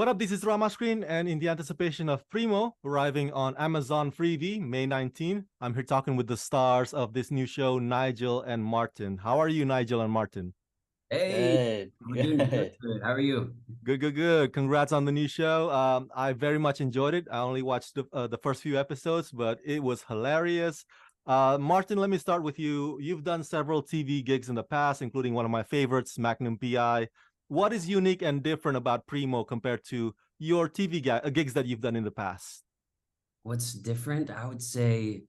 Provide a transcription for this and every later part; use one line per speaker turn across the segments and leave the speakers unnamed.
What up? This is Rama Screen, and in the anticipation of Primo arriving on Amazon Freevee May 19, I'm here talking with the stars of this new show, Nigel and Martin. How are you, Nigel and Martin?
Hey,
Good,
we're doing good.
good.
How are you?
Good, good, good. Congrats on the new show. I very much enjoyed it. I only watched the first few episodes, but it was hilarious. Martin, let me start with you. You've done several TV gigs in the past, including one of my favorites, Magnum PI. What is unique and different about Primo compared to your TV gigs that you've done in the past?
What's different? I would say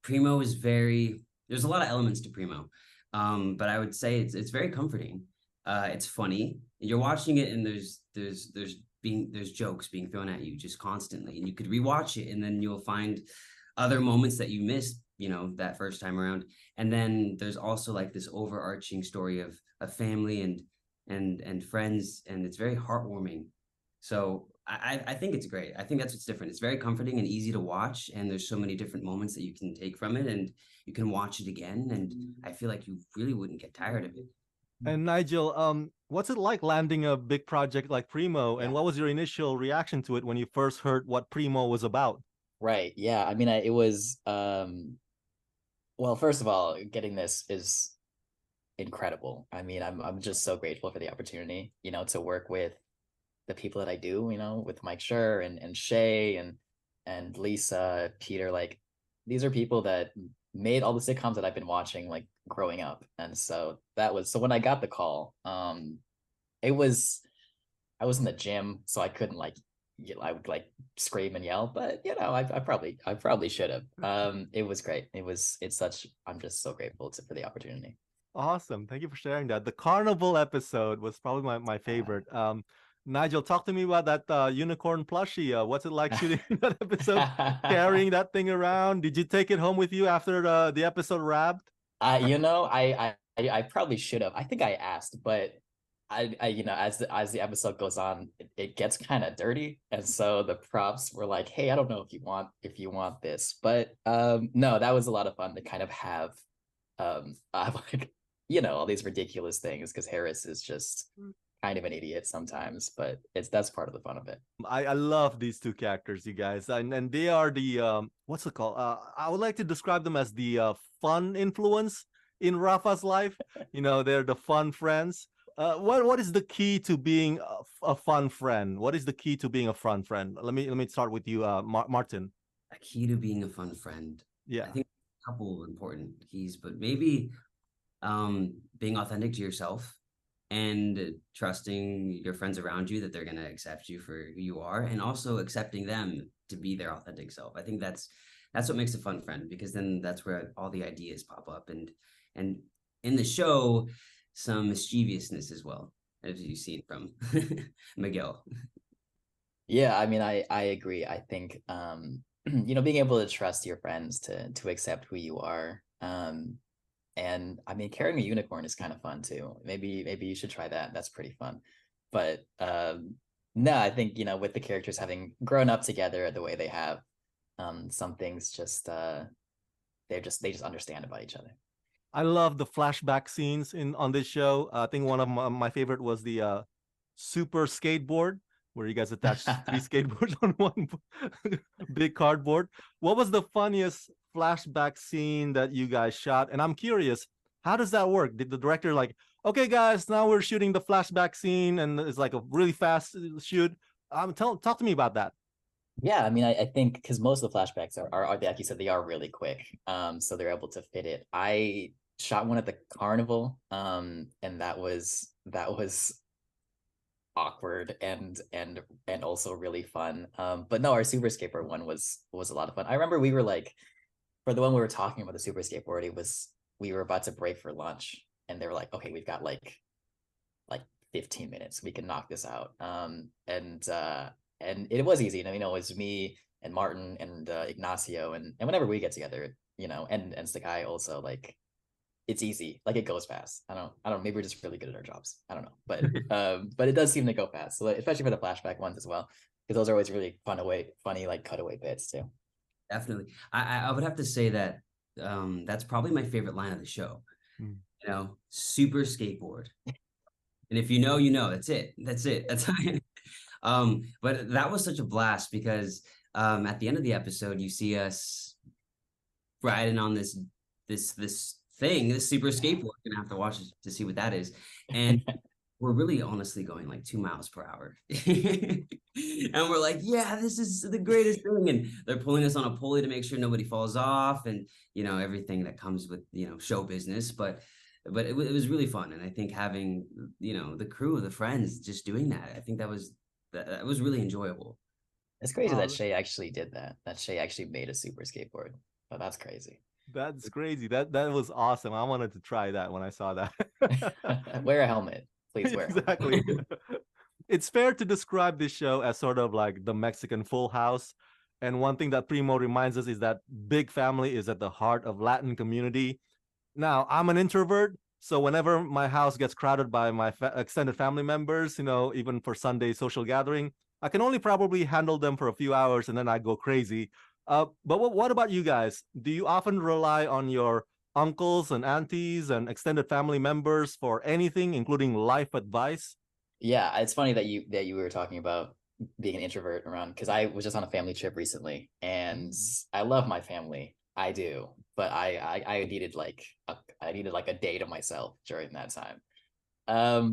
Primo is there's a lot of elements to Primo. But I would say it's very comforting. It's funny. You're watching it and there's jokes being thrown at you just constantly. And you could rewatch it and then you'll find other moments that you missed, that first time around. And then there's also like this overarching story of a family and friends, and it's very heartwarming. So I think it's great. I think that's what's different. It's very comforting and easy to watch, and there's so many different moments that you can take from it, and you can watch it again, and I feel like you really wouldn't get tired of it.
And Nigel, what's it like landing a big project like Primo? And
Yeah,
what was your initial reaction to it when you first heard what Primo was about?
right. Yeah, I mean, it was well, first of all, getting this is incredible. I mean, I'm just so grateful for the opportunity, to work with the people that I do, with Mike Schur and Shay and Lisa, Peter. Like, these are people that made all the sitcoms that I've been watching like growing up. And so so when I got the call, it was I was in the gym, so I couldn't like I would like scream and yell, but I probably should have. It was great. I'm just so grateful for the opportunity.
Awesome. Thank you for sharing that. The carnival episode was probably my favorite. Nigel, talk to me about that unicorn plushie. What's it like shooting that episode, carrying that thing around? Did you take it home with you after the episode wrapped?
I probably should have. I think I asked, but as the episode goes on, it gets kind of dirty, and so the props were like, "Hey, I don't know if you want this," but no, that was a lot of fun to kind of have like all these ridiculous things because Harris is just kind of an idiot sometimes, but that's part of the fun of it.
I love these two characters, you guys, and they are the what's it called? I would like to describe them as the fun influence in Rafa's life. They're the fun friends. What is the key to being a fun friend? What is the key to being a fun friend? Let me start with you, Martin.
A key to being a fun friend. I
Yeah.
think a couple important keys, but maybe being authentic to yourself and trusting your friends around you that they're going to accept you for who you are, and also accepting them to be their authentic self. I think that's what makes a fun friend, because then that's where all the ideas pop up, and in the show some mischievousness as well, as you've seen from Miguel.
Yeah, I mean, I agree. I think being able to trust your friends to accept who you are. And I mean, carrying a unicorn is kind of fun too. Maybe you should try that. That's pretty fun. But no, I think, with the characters having grown up together the way they have, some things just they just understand about each other.
I love the flashback scenes on this show. I think one of my favorite was the super skateboard, where you guys attached three skateboards on one big cardboard. What was the funniest flashback scene that you guys shot? And I'm curious, how does that work? Did the director like, okay, guys, now we're shooting the flashback scene, and it's like a really fast shoot? Talk to me about that.
Yeah, I mean, I think because most of the flashbacks are like you said, they are really quick. So they're able to fit it. I shot one at the carnival, and that was awkward and also really fun. But no, our super skateboard one was a lot of fun. I remember we were like, for the one we were talking about, the super skateboard, we were about to break for lunch, and they were like, okay, we've got like 15 minutes, we can knock this out. And it was easy. It was me and Martin and Ignacio, and whenever we get together, and Sakai also, like, it's easy. Like, it goes fast. I don't know. Maybe we're just really good at our jobs. I don't know, but it does seem to go fast. So, especially for the flashback ones as well, because those are always really funny like cutaway bits too.
Definitely. I would have to say that that's probably my favorite line of the show.
Mm.
Super skateboard. And if you know, you know. That's it. That's But that was such a blast because at the end of the episode, you see us riding on this thing, this super skateboard. Gonna have to watch it to see what that is. And we're really honestly going like 2 miles per hour. And we're like, yeah, this is the greatest thing. And they're pulling us on a pulley to make sure nobody falls off, and everything that comes with show business. But it was really fun. And I think having the crew, the friends, just doing that, I think that was really enjoyable.
It's crazy that Shay actually did that. That Shay actually made a super skateboard. Oh, that's crazy.
That's crazy. That was awesome. I wanted to try that when I saw that.
Wear a helmet. Please wear
exactly. It's fair to describe this show as sort of like the Mexican Full House. And one thing that Primo reminds us is that big family is at the heart of Latin community. Now, I'm an introvert, so whenever my house gets crowded by my extended family members, even for Sunday social gathering, I can only probably handle them for a few hours and then I go crazy. But what about you guys? Do you often rely on your uncles and aunties and extended family members for anything, including life advice?
Yeah, it's funny that you were talking about being an introvert around, because I was just on a family trip recently, and I love my family. I do, but I needed like a day to myself during that time.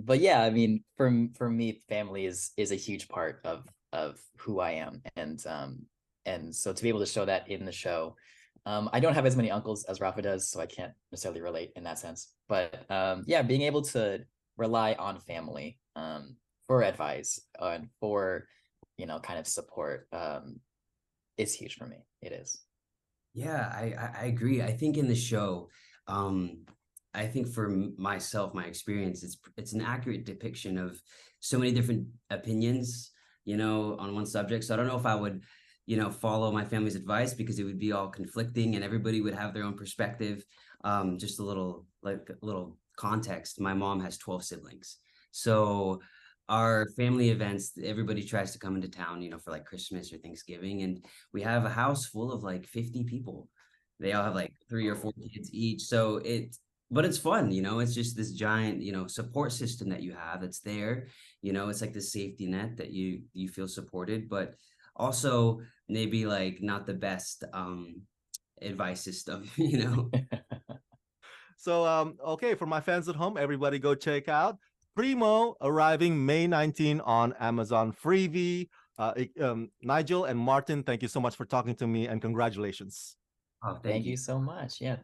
But yeah, I mean, for me, family is a huge part of who I am, and so to be able to show that in the show, I don't have as many uncles as Rafa does, so I can't necessarily relate in that sense. But yeah, being able to rely on family for advice and for kind of support is huge for me. It is.
Yeah, I agree. I think in the show, I think for myself, my experience, it's an accurate depiction of so many different opinions, on one subject. So I don't know if I would, follow my family's advice, because it would be all conflicting and everybody would have their own perspective. Just a little context. My mom has 12 siblings. So our family events, everybody tries to come into town, for like Christmas or Thanksgiving. And we have a house full of like 50 people. They all have like 3 or 4 kids each. So but it's fun, it's just this giant, support system that you have that's there. It's like the safety net that you feel supported, but also maybe like not the best advice system,
So, okay, for my fans at home, everybody go check out Primo, arriving May 19 on Amazon freevee. Nigel and Martin, thank you so much for talking to me, and congratulations.
Oh,
Thank you so much. Yeah.